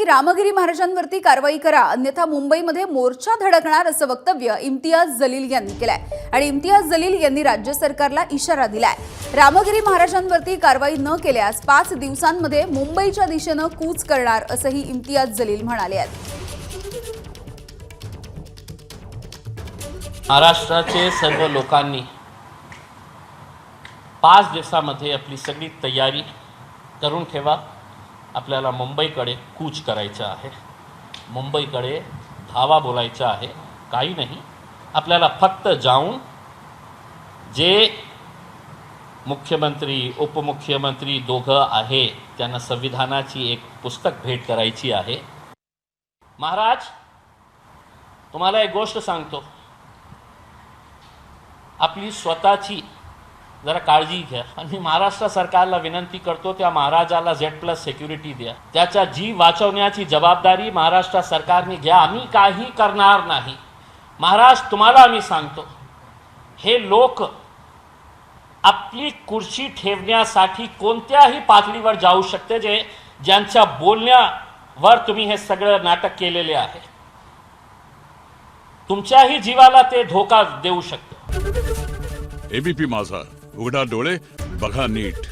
रामगिरी महाराजांवरती कारवाई करा अन्यथा मुंबईमध्ये मोर्चा धडकणार असं वक्तव्य इम्तियाज जलील यांनी केलंय आणि इम्तियाज जलील यांनी राज्य सरकारला इशारा दिलाय। रामगिरी महाराजांवरती कारवाई न केल्यास 5 दिवसांमध्ये मुंबईच्या दिशेने कूच करणार असंही इम्तियाज जलील म्हणाले आहेत। महाराष्ट्राचे सर्व लोकांनी 5 दिवसांमध्ये आपली सगळी तयारी करून ठेवा। आपल्याला मुंबईकडे कूच करायचं आहे, मुंबईकडे धावा बोलायचा आहे। काही नाही, आपल्याला फक्त जाऊन जे मुख्यमंत्री उपमुख्यमंत्री दोघं आहे त्यांना संविधानाची एक पुस्तक भेट करायची आहे। महाराज, तुम्हाला एक गोष्ट सांगतो, आपली स्वतःची जरा काळजी घ्या आणि महाराष्ट्र सरकारला विनंती करतो त्या महाराजाला Z+ सिक्युरिटी द्या। त्याचा जीव वाचवण्याची जबाबदारी महाराष्ट्र सरकारने घ्या। आम्ही काही करणार नाही। महाराज, तुम्हाला आम्ही सांगतो, हे लोक आपली कुर्सी ठेवण्यासाठी कोणत्याही पातळीवर जाऊ शकते ज्यांच्या बोलण्यावर तुम्ही हे सगळं नाटक केलेले आहे। तुमच्याही जीवाला ते धोका देऊ शकते। एबीपी माझा, उघडा डोळे बघा नीट।